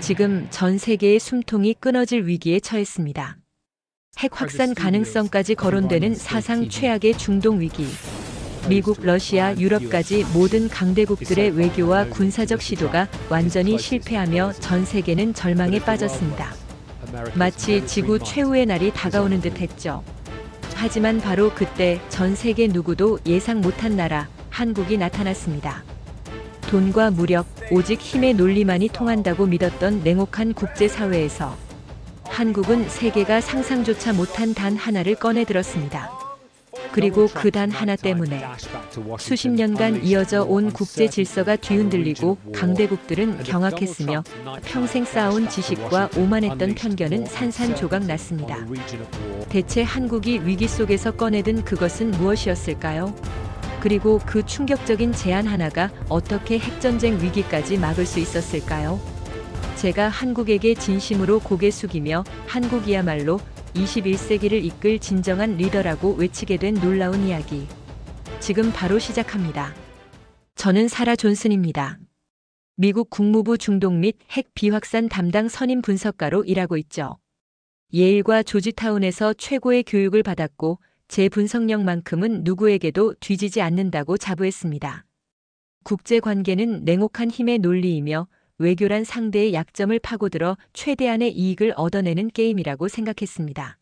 지금 전 세계의 숨통이 끊어질 위기에 처했습니다. 핵 확산 가능성까지 거론되는 사상 최악의 중동 위기. 미국, 러시아, 유럽까지 모든 강대국들의 외교와 군사적 시도가 완전히 실패하며 전 세계는 절망에 빠졌습니다. 마치 지구 최후의 날이 다가오는 듯 했죠. 하지만 바로 그때 전 세계 누구도 예상 못한 나라, 한국이 나타났습니다. 돈과 무력, 오직 힘의 논리만이 통한다고 믿었던 냉혹한 국제사회에서 한국은 세계가 상상조차 못한 단 하나를 꺼내들었습니다. 그리고 그 단 하나 때문에 수십 년간 이어져 온 국제 질서가 뒤흔들리고 강대국들은 경악했으며 평생 쌓아온 지식과 오만했던 편견은 산산조각 났습니다. 대체 한국이 위기 속에서 꺼내든 그것은 무엇이었을까요? 그리고 그 충격적인 제안 하나가 어떻게 핵전쟁 위기까지 막을 수 있었을까요? 제가 한국에게 진심으로 고개 숙이며 한국이야말로 21세기를 이끌 진정한 리더라고 외치게 된 놀라운 이야기. 지금 바로 시작합니다. 저는 사라 존슨입니다. 미국 국무부 중동 및 핵 비확산 담당 선임 분석가로 일하고 있죠. 예일과 조지타운에서 최고의 교육을 받았고 제 분석력만큼은 누구에게도 뒤지지 않는다고 자부했습니다. 국제관계는 냉혹한 힘의 논리이며 외교란 상대의 약점을 파고들어 최대한의 이익을 얻어내는 게임이라고 생각했습니다.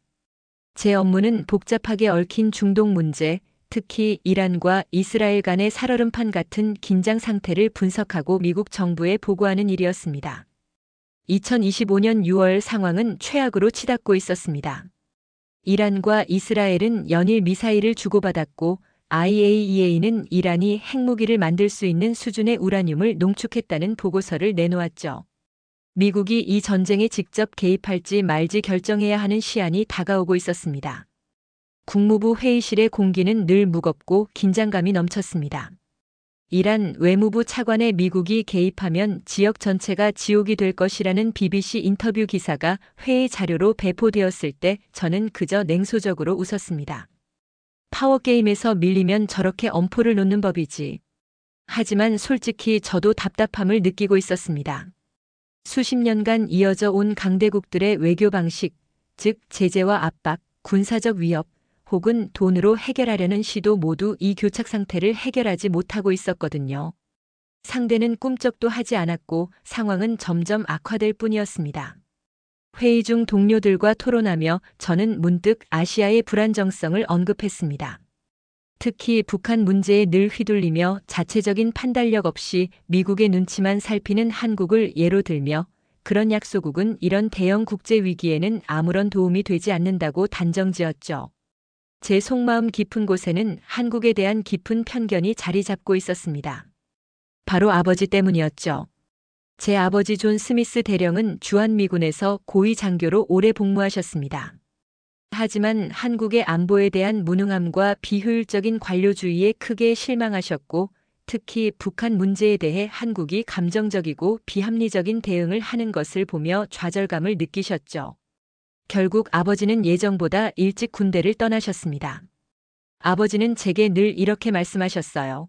제 업무는 복잡하게 얽힌 중동 문제, 특히 이란과 이스라엘 간의 살얼음판 같은 긴장 상태를 분석하고 미국 정부에 보고하는 일이었습니다. 2025년 6월 상황은 최악으로 치닫고 있었습니다. 이란과 이스라엘은 연일 미사일을 주고받았고 IAEA는 이란이 핵무기를 만들 수 있는 수준의 우라늄을 농축했다는 보고서를 내놓았죠. 미국이 이 전쟁에 직접 개입할지 말지 결정해야 하는 시한이 다가오고 있었습니다. 국무부 회의실의 공기는 늘 무겁고 긴장감이 넘쳤습니다. 이란 외무부 차관의 미국이 개입하면 지역 전체가 지옥이 될 것이라는 BBC 인터뷰 기사가 회의 자료로 배포되었을 때 저는 그저 냉소적으로 웃었습니다. 파워게임에서 밀리면 저렇게 엄포를 놓는 법이지. 하지만 솔직히 저도 답답함을 느끼고 있었습니다. 수십 년간 이어져 온 강대국들의 외교 방식, 즉 제재와 압박, 군사적 위협, 혹은 돈으로 해결하려는 시도 모두 이 교착 상태를 해결하지 못하고 있었거든요. 상대는 꿈쩍도 하지 않았고 상황은 점점 악화될 뿐이었습니다. 회의 중 동료들과 토론하며 저는 문득 아시아의 불안정성을 언급했습니다. 특히 북한 문제에 늘 휘둘리며 자체적인 판단력 없이 미국의 눈치만 살피는 한국을 예로 들며 그런 약소국은 이런 대형 국제 위기에는 아무런 도움이 되지 않는다고 단정지었죠. 제 속마음 깊은 곳에는 한국에 대한 깊은 편견이 자리 잡고 있었습니다. 바로 아버지 때문이었죠. 제 아버지 존 스미스 대령은 주한미군에서 고위 장교로 오래 복무하셨습니다. 하지만 한국의 안보에 대한 무능함과 비효율적인 관료주의에 크게 실망하셨고 특히 북한 문제에 대해 한국이 감정적이고 비합리적인 대응을 하는 것을 보며 좌절감을 느끼셨죠. 결국 아버지는 예정보다 일찍 군대를 떠나셨습니다. 아버지는 제게 늘 이렇게 말씀하셨어요.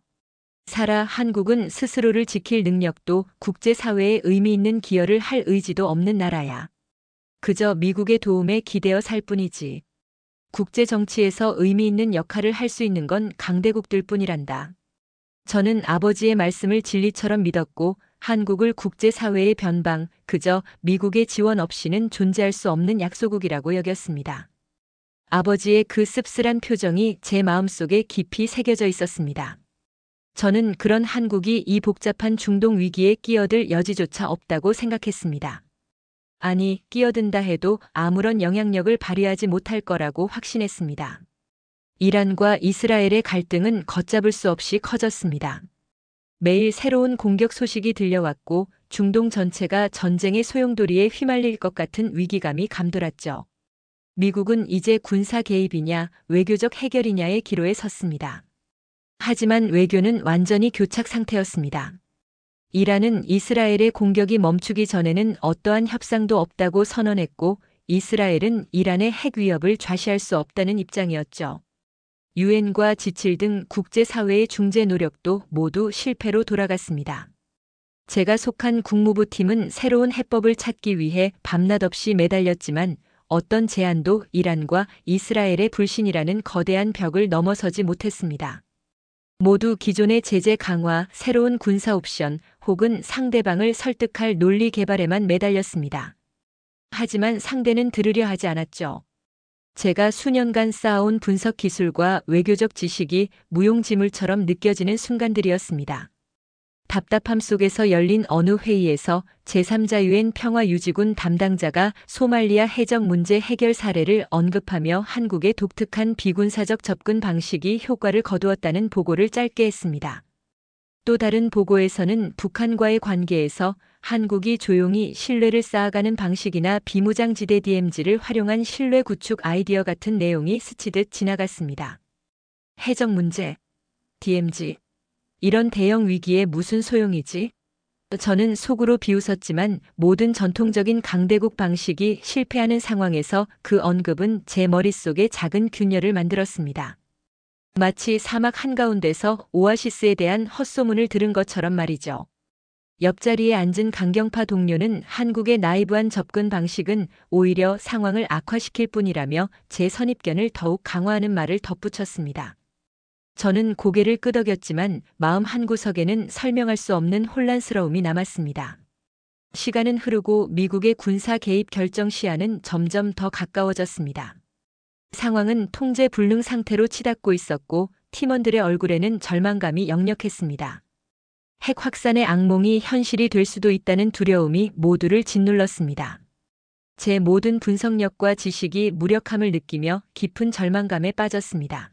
사라, 한국은 스스로를 지킬 능력도 국제사회에 의미 있는 기여를 할 의지도 없는 나라야. 그저 미국의 도움에 기대어 살 뿐이지. 국제정치에서 의미 있는 역할을 할 수 있는 건 강대국들 뿐이란다. 저는 아버지의 말씀을 진리처럼 믿었고 한국을 국제사회의 변방, 그저 미국의 지원 없이는 존재할 수 없는 약소국이라고 여겼습니다. 아버지의 그 씁쓸한 표정이 제 마음속에 깊이 새겨져 있었습니다. 저는 그런 한국이 이 복잡한 중동 위기에 끼어들 여지조차 없다고 생각했습니다. 아니, 끼어든다 해도 아무런 영향력을 발휘하지 못할 거라고 확신했습니다. 이란과 이스라엘의 갈등은 걷잡을 수 없이 커졌습니다. 매일 새로운 공격 소식이 들려왔고 중동 전체가 전쟁의 소용돌이에 휘말릴 것 같은 위기감이 감돌았죠. 미국은 이제 군사 개입이냐 외교적 해결이냐의 기로에 섰습니다. 하지만 외교는 완전히 교착 상태였습니다. 이란은 이스라엘의 공격이 멈추기 전에는 어떠한 협상도 없다고 선언했고 이스라엘은 이란의 핵 위협을 좌시할 수 없다는 입장이었죠. 유엔과 G7 등 국제사회의 중재 노력도 모두 실패로 돌아갔습니다. 제가 속한 국무부 팀은 새로운 해법을 찾기 위해 밤낮 없이 매달렸지만 어떤 제안도 이란과 이스라엘의 불신이라는 거대한 벽을 넘어서지 못했습니다. 모두 기존의 제재 강화, 새로운 군사 옵션 혹은 상대방을 설득할 논리 개발에만 매달렸습니다. 하지만 상대는 들으려 하지 않았죠. 제가 수년간 쌓아온 분석 기술과 외교적 지식이 무용지물처럼 느껴지는 순간들이었습니다. 답답함 속에서 열린 어느 회의에서 제3자 유엔 평화유지군 담당자가 소말리아 해적 문제 해결 사례를 언급하며 한국의 독특한 비군사적 접근 방식이 효과를 거두었다는 보고를 짧게 했습니다. 또 다른 보고에서는 북한과의 관계에서 한국이 조용히 신뢰를 쌓아가는 방식이나 비무장지대 DMZ를 활용한 신뢰 구축 아이디어 같은 내용이 스치듯 지나갔습니다. 해적 문제, DMZ. 이런 대형 위기에 무슨 소용이지? 저는 속으로 비웃었지만 모든 전통적인 강대국 방식이 실패하는 상황에서 그 언급은 제 머릿속에 작은 균열을 만들었습니다. 마치 사막 한가운데서 오아시스에 대한 헛소문을 들은 것처럼 말이죠. 옆자리에 앉은 강경파 동료는 한국의 나이브한 접근 방식은 오히려 상황을 악화시킬 뿐이라며 제 선입견을 더욱 강화하는 말을 덧붙였습니다. 저는 고개를 끄덕였지만 마음 한구석에는 설명할 수 없는 혼란스러움이 남았습니다. 시간은 흐르고 미국의 군사 개입 결정 시한은 점점 더 가까워졌습니다. 상황은 통제 불능 상태로 치닫고 있었고 팀원들의 얼굴에는 절망감이 역력했습니다. 핵 확산의 악몽이 현실이 될 수도 있다는 두려움이 모두를 짓눌렀습니다. 제 모든 분석력과 지식이 무력함을 느끼며 깊은 절망감에 빠졌습니다.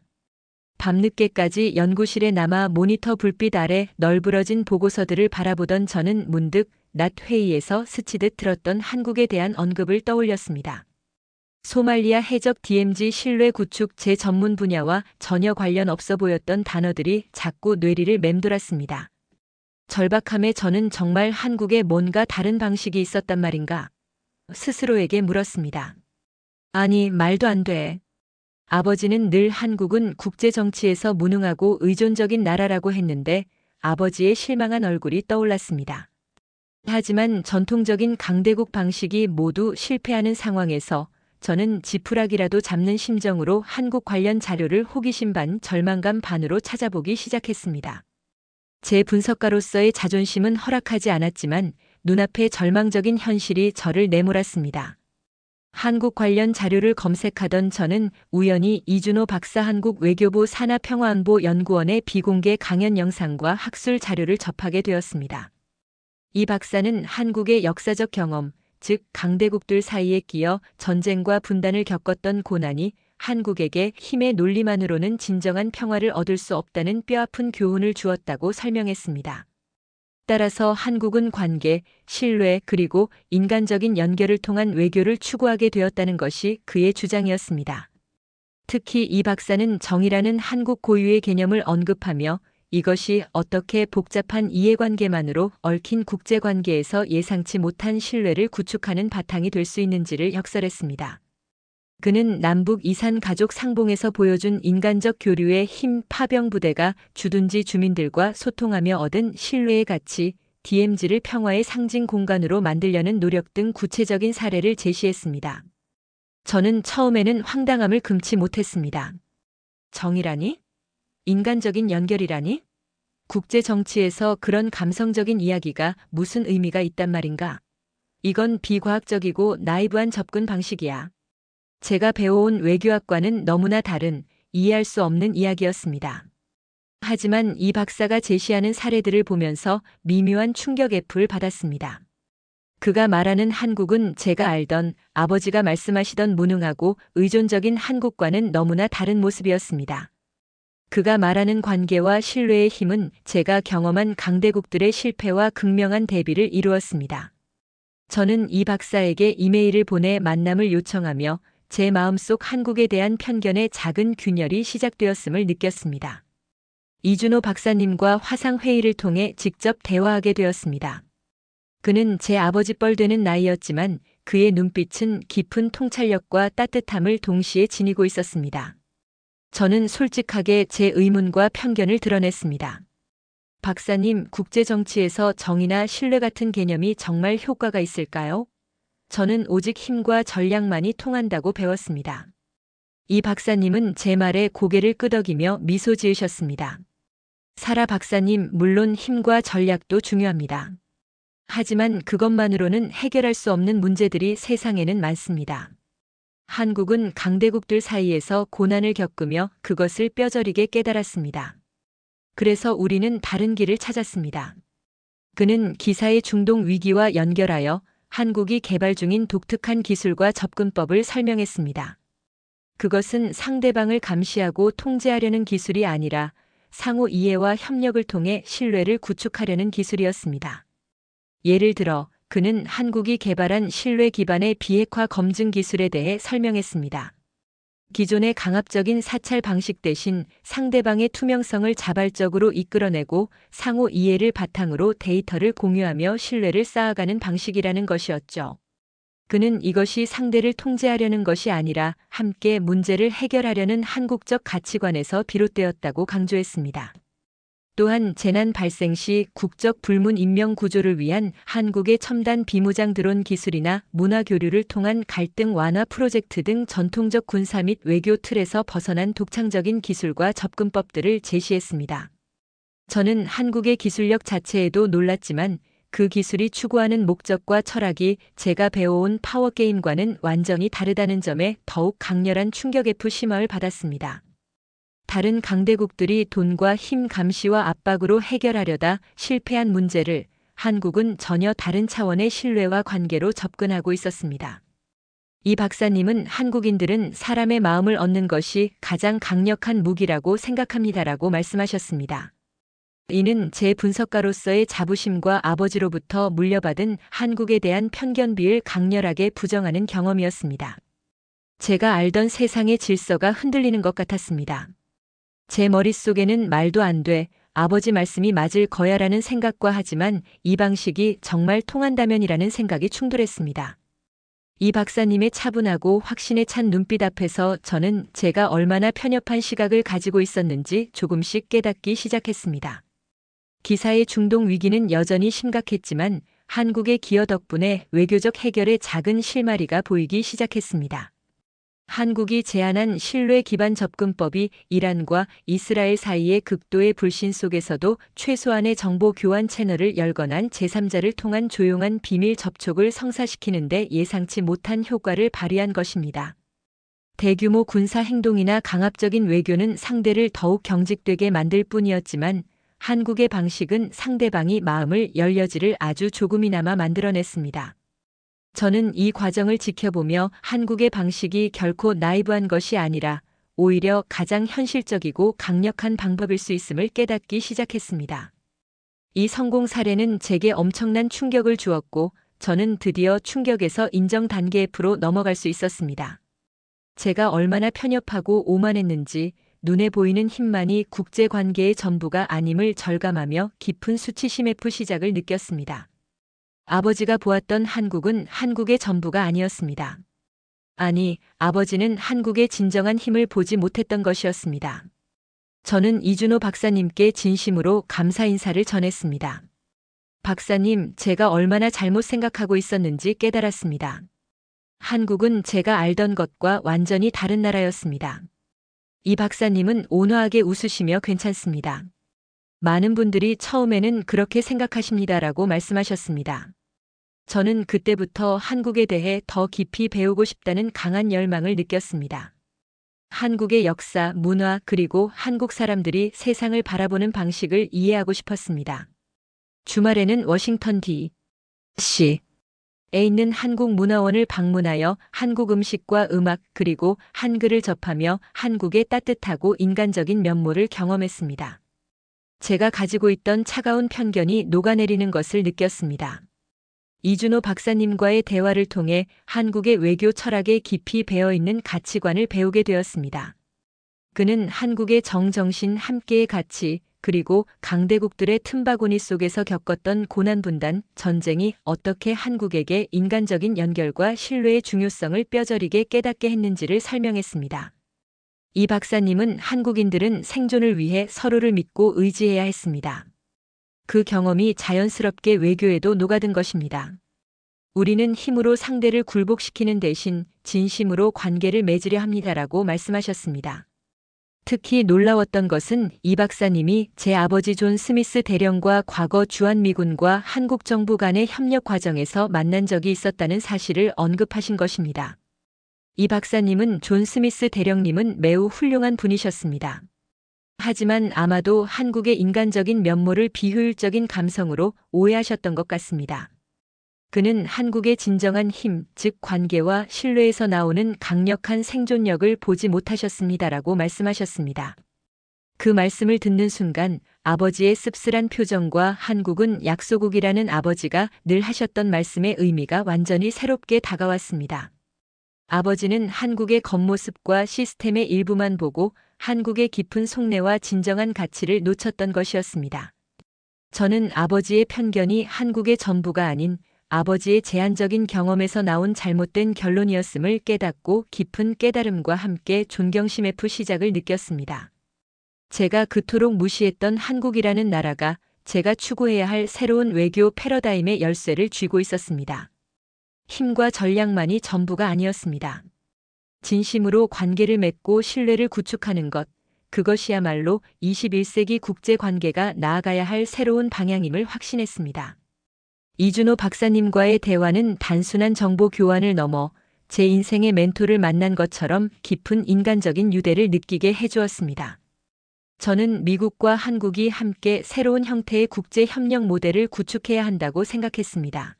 밤늦게까지 연구실에 남아 모니터 불빛 아래 널브러진 보고서들을 바라보던 저는 문득 낮 회의에서 스치듯 들었던 한국에 대한 언급을 떠올렸습니다. 소말리아 해적 DMZ 신뢰 구축 제 전문 분야와 전혀 관련 없어 보였던 단어들이 자꾸 뇌리를 맴돌았습니다. 절박함에 저는 정말 한국에 뭔가 다른 방식이 있었단 말인가? 스스로에게 물었습니다. 아니, 말도 안 돼. 아버지는 늘 한국은 국제 정치에서 무능하고 의존적인 나라라고 했는데 아버지의 실망한 얼굴이 떠올랐습니다. 하지만 전통적인 강대국 방식이 모두 실패하는 상황에서 저는 지푸라기라도 잡는 심정으로 한국 관련 자료를 호기심 반 절망감 반으로 찾아보기 시작했습니다. 제 분석가로서의 자존심은 허락하지 않았지만 눈앞의 절망적인 현실이 저를 내몰았습니다. 한국 관련 자료를 검색하던 저는 우연히 이준호 박사 한국 외교부 산하평화안보연구원의 비공개 강연 영상과 학술 자료를 접하게 되었습니다. 이 박사는 한국의 역사적 경험, 즉 강대국들 사이에 끼어 전쟁과 분단을 겪었던 고난이 한국에게 힘의 논리만으로는 진정한 평화를 얻을 수 없다는 뼈아픈 교훈을 주었다고 설명했습니다. 따라서 한국은 관계, 신뢰 그리고 인간적인 연결을 통한 외교를 추구하게 되었다는 것이 그의 주장이었습니다. 특히 이 박사는 정의라는 한국 고유의 개념을 언급하며 이것이 어떻게 복잡한 이해관계만으로 얽힌 국제관계에서 예상치 못한 신뢰를 구축하는 바탕이 될 수 있는지를 역설했습니다. 그는 남북 이산 가족 상봉에서 보여준 인간적 교류의 힘 파병 부대가 주둔지 주민들과 소통하며 얻은 신뢰의 가치, DMZ를 평화의 상징 공간으로 만들려는 노력 등 구체적인 사례를 제시했습니다. 저는 처음에는 황당함을 금치 못했습니다. 정의라니? 인간적인 연결이라니? 국제 정치에서 그런 감성적인 이야기가 무슨 의미가 있단 말인가? 이건 비과학적이고 나이브한 접근 방식이야. 제가 배워온 외교학과는 너무나 다른, 이해할 수 없는 이야기였습니다. 하지만 이 박사가 제시하는 사례들을 보면서 미묘한 충격애프를 받았습니다. 그가 말하는 한국은 제가 알던 아버지가 말씀하시던 무능하고 의존적인 한국과는 너무나 다른 모습이었습니다. 그가 말하는 관계와 신뢰의 힘은 제가 경험한 강대국들의 실패와 극명한 대비를 이루었습니다. 저는 이 박사에게 이메일을 보내 만남을 요청하며 제 마음속 한국에 대한 편견의 작은 균열이 시작되었음을 느꼈습니다. 이준호 박사님과 화상회의를 통해 직접 대화하게 되었습니다. 그는 제 아버지 뻘 되는 나이였지만 그의 눈빛은 깊은 통찰력과 따뜻함을 동시에 지니고 있었습니다. 저는 솔직하게 제 의문과 편견을 드러냈습니다. 박사님, 국제 정치에서 정의나 신뢰 같은 개념이 정말 효과가 있을까요? 저는 오직 힘과 전략만이 통한다고 배웠습니다. 이 박사님은 제 말에 고개를 끄덕이며 미소 지으셨습니다. 사라 박사님, 물론 힘과 전략도 중요합니다. 하지만 그것만으로는 해결할 수 없는 문제들이 세상에는 많습니다. 한국은 강대국들 사이에서 고난을 겪으며 그것을 뼈저리게 깨달았습니다. 그래서 우리는 다른 길을 찾았습니다. 그는 기사의 중동 위기와 연결하여 한국이 개발 중인 독특한 기술과 접근법을 설명했습니다. 그것은 상대방을 감시하고 통제하려는 기술이 아니라 상호 이해와 협력을 통해 신뢰를 구축하려는 기술이었습니다. 예를 들어 그는 한국이 개발한 신뢰 기반의 비핵화 검증 기술에 대해 설명했습니다. 기존의 강압적인 사찰 방식 대신 상대방의 투명성을 자발적으로 이끌어내고 상호 이해를 바탕으로 데이터를 공유하며 신뢰를 쌓아가는 방식이라는 것이었죠. 그는 이것이 상대를 통제하려는 것이 아니라 함께 문제를 해결하려는 한국적 가치관에서 비롯되었다고 강조했습니다. 또한 재난 발생 시 국적 불문 인명 구조를 위한 한국의 첨단 비무장 드론 기술이나 문화 교류를 통한 갈등 완화 프로젝트 등 전통적 군사 및 외교 틀에서 벗어난 독창적인 기술과 접근법들을 제시했습니다. 저는 한국의 기술력 자체에도 놀랐지만 그 기술이 추구하는 목적과 철학이 제가 배워온 파워게임과는 완전히 다르다는 점에 더욱 강렬한 충격의 심화를 받았습니다. 다른 강대국들이 돈과 힘 감시와 압박으로 해결하려다 실패한 문제를 한국은 전혀 다른 차원의 신뢰와 관계로 접근하고 있었습니다. 이 박사님은 한국인들은 사람의 마음을 얻는 것이 가장 강력한 무기라고 생각합니다라고 말씀하셨습니다. 이는 제 분석가로서의 자부심과 아버지로부터 물려받은 한국에 대한 편견 비를 강렬하게 부정하는 경험이었습니다. 제가 알던 세상의 질서가 흔들리는 것 같았습니다. 제 머릿속에는 말도 안 돼, 아버지 말씀이 맞을 거야라는 생각과 하지만 이 방식이 정말 통한다면이라는 생각이 충돌했습니다. 이 박사님의 차분하고 확신에 찬 눈빛 앞에서 저는 제가 얼마나 편협한 시각을 가지고 있었는지 조금씩 깨닫기 시작했습니다. 기사의 중동 위기는 여전히 심각했지만 한국의 기여 덕분에 외교적 해결의 작은 실마리가 보이기 시작했습니다. 한국이 제안한 신뢰 기반 접근법이 이란과 이스라엘 사이의 극도의 불신 속에서도 최소한의 정보 교환 채널을 열거난 제3자를 통한 조용한 비밀 접촉을 성사시키는 데 예상치 못한 효과를 발휘한 것입니다. 대규모 군사 행동이나 강압적인 외교는 상대를 더욱 경직되게 만들 뿐이었지만 한국의 방식은 상대방이 마음을 열려지를 아주 조금이나마 만들어냈습니다. 저는 이 과정을 지켜보며 한국의 방식이 결코 나이브한 것이 아니라 오히려 가장 현실적이고 강력한 방법일 수 있음을 깨닫기 시작했습니다. 이 성공 사례는 제게 엄청난 충격을 주었고 저는 드디어 충격에서 인정 단계 F로 넘어갈 수 있었습니다. 제가 얼마나 편협하고 오만했는지 눈에 보이는 힘만이 국제관계의 전부가 아님을 절감하며 깊은 수치심 F 시작을 느꼈습니다. 아버지가 보았던 한국은 한국의 전부가 아니었습니다. 아니, 아버지는 한국의 진정한 힘을 보지 못했던 것이었습니다. 저는 이준호 박사님께 진심으로 감사 인사를 전했습니다. 박사님, 제가 얼마나 잘못 생각하고 있었는지 깨달았습니다. 한국은 제가 알던 것과 완전히 다른 나라였습니다. 이 박사님은 온화하게 웃으시며 괜찮습니다. 많은 분들이 처음에는 그렇게 생각하십니다라고 말씀하셨습니다. 저는 그때부터 한국에 대해 더 깊이 배우고 싶다는 강한 열망을 느꼈습니다. 한국의 역사, 문화, 그리고 한국 사람들이 세상을 바라보는 방식을 이해하고 싶었습니다. 주말에는 워싱턴 D.C.에 있는 한국문화원을 방문하여 한국 음식과 음악 그리고 한글을 접하며 한국의 따뜻하고 인간적인 면모를 경험했습니다. 제가 가지고 있던 차가운 편견이 녹아내리는 것을 느꼈습니다. 이준호 박사님과의 대화를 통해 한국의 외교 철학에 깊이 배어있는 가치관을 배우게 되었습니다. 그는 한국의 정신 함께의 가치, 그리고 강대국들의 틈바구니 속에서 겪었던 고난분단, 전쟁이 어떻게 한국에게 인간적인 연결과 신뢰의 중요성을 뼈저리게 깨닫게 했는지를 설명했습니다. 이 박사님은 한국인들은 생존을 위해 서로를 믿고 의지해야 했습니다. 그 경험이 자연스럽게 외교에도 녹아든 것입니다. 우리는 힘으로 상대를 굴복시키는 대신 진심으로 관계를 맺으려 합니다라고 말씀하셨습니다. 특히 놀라웠던 것은 이 박사님이 제 아버지 존 스미스 대령과 과거 주한미군과 한국 정부 간의 협력 과정에서 만난 적이 있었다는 사실을 언급하신 것입니다. 이 박사님은 존 스미스 대령님은 매우 훌륭한 분이셨습니다. 하지만 아마도 한국의 인간적인 면모를 비효율적인 감성으로 오해하셨던 것 같습니다. 그는 한국의 진정한 힘, 즉 관계와 신뢰에서 나오는 강력한 생존력을 보지 못하셨습니다라고 말씀하셨습니다. 그 말씀을 듣는 순간 아버지의 씁쓸한 표정과 한국은 약소국이라는 아버지가 늘 하셨던 말씀의 의미가 완전히 새롭게 다가왔습니다. 아버지는 한국의 겉모습과 시스템의 일부만 보고 한국의 깊은 속내와 진정한 가치를 놓쳤던 것이었습니다. 저는 아버지의 편견이 한국의 전부가 아닌 아버지의 제한적인 경험에서 나온 잘못된 결론이었음을 깨닫고 깊은 깨달음과 함께 존경심의 시작을 느꼈습니다. 제가 그토록 무시했던 한국이라는 나라가 제가 추구해야 할 새로운 외교 패러다임의 열쇠를 쥐고 있었습니다. 힘과 전략만이 전부가 아니었습니다. 진심으로 관계를 맺고 신뢰를 구축하는 것, 그것이야말로 21세기 국제관계가 나아가야 할 새로운 방향임을 확신했습니다. 이준호 박사님과의 대화는 단순한 정보 교환을 넘어 제 인생의 멘토를 만난 것처럼 깊은 인간적인 유대를 느끼게 해주었습니다. 저는 미국과 한국이 함께 새로운 형태의 국제협력 모델을 구축해야 한다고 생각했습니다.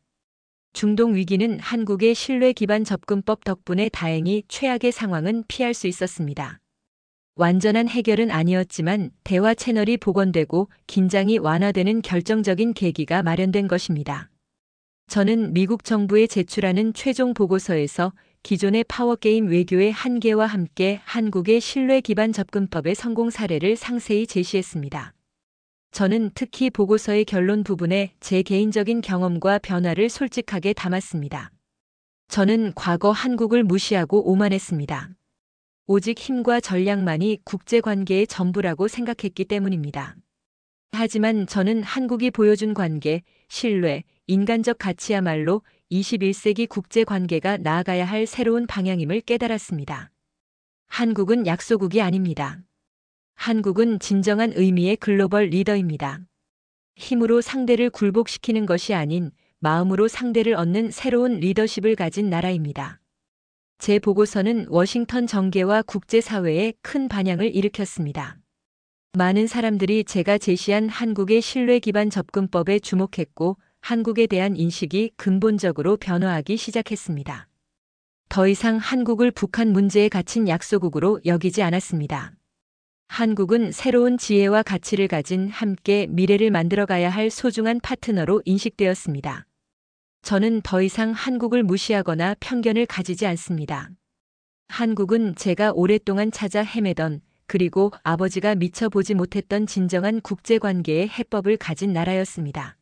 중동 위기는 한국의 신뢰 기반 접근법 덕분에 다행히 최악의 상황은 피할 수 있었습니다. 완전한 해결은 아니었지만 대화 채널이 복원되고 긴장이 완화되는 결정적인 계기가 마련된 것입니다. 저는 미국 정부에 제출하는 최종 보고서에서 기존의 파워게임 외교의 한계와 함께 한국의 신뢰 기반 접근법의 성공 사례를 상세히 제시했습니다. 저는 특히 보고서의 결론 부분에 제 개인적인 경험과 변화를 솔직하게 담았습니다. 저는 과거 한국을 무시하고 오만했습니다. 오직 힘과 전략만이 국제관계의 전부라고 생각했기 때문입니다. 하지만 저는 한국이 보여준 관계, 신뢰, 인간적 가치야말로 21세기 국제관계가 나아가야 할 새로운 방향임을 깨달았습니다. 한국은 약소국이 아닙니다. 한국은 진정한 의미의 글로벌 리더입니다. 힘으로 상대를 굴복시키는 것이 아닌 마음으로 상대를 얻는 새로운 리더십을 가진 나라입니다. 제 보고서는 워싱턴 정계와 국제사회에 큰 반향을 일으켰습니다. 많은 사람들이 제가 제시한 한국의 신뢰 기반 접근법에 주목했고 한국에 대한 인식이 근본적으로 변화하기 시작했습니다. 더 이상 한국을 북한 문제에 갇힌 약소국으로 여기지 않았습니다. 한국은 새로운 지혜와 가치를 가진 함께 미래를 만들어가야 할 소중한 파트너로 인식되었습니다. 저는 더 이상 한국을 무시하거나 편견을 가지지 않습니다. 한국은 제가 오랫동안 찾아 헤매던 그리고 아버지가 미처 보지 못했던 진정한 국제관계의 해법을 가진 나라였습니다.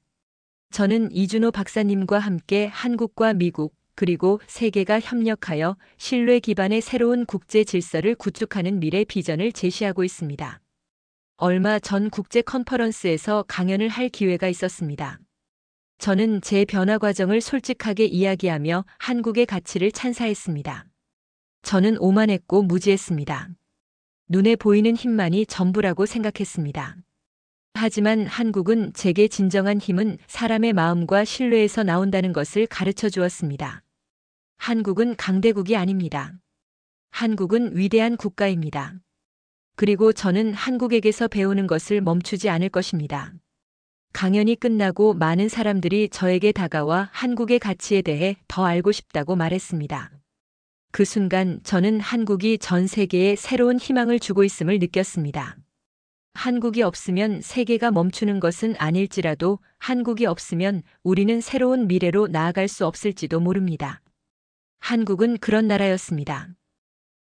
저는 이준호 박사님과 함께 한국과 미국 그리고 세계가 협력하여 신뢰 기반의 새로운 국제 질서를 구축하는 미래 비전을 제시하고 있습니다. 얼마 전 국제 컨퍼런스에서 강연을 할 기회가 있었습니다. 저는 제 변화 과정을 솔직하게 이야기하며 한국의 가치를 찬사했습니다. 저는 오만했고 무지했습니다. 눈에 보이는 힘만이 전부라고 생각했습니다. 하지만 한국은 제게 진정한 힘은 사람의 마음과 신뢰에서 나온다는 것을 가르쳐 주었습니다. 한국은 강대국이 아닙니다. 한국은 위대한 국가입니다. 그리고 저는 한국에게서 배우는 것을 멈추지 않을 것입니다. 강연이 끝나고 많은 사람들이 저에게 다가와 한국의 가치에 대해 더 알고 싶다고 말했습니다. 그 순간 저는 한국이 전 세계에 새로운 희망을 주고 있음을 느꼈습니다. 한국이 없으면 세계가 멈추는 것은 아닐지라도 한국이 없으면 우리는 새로운 미래로 나아갈 수 없을지도 모릅니다. 한국은 그런 나라였습니다.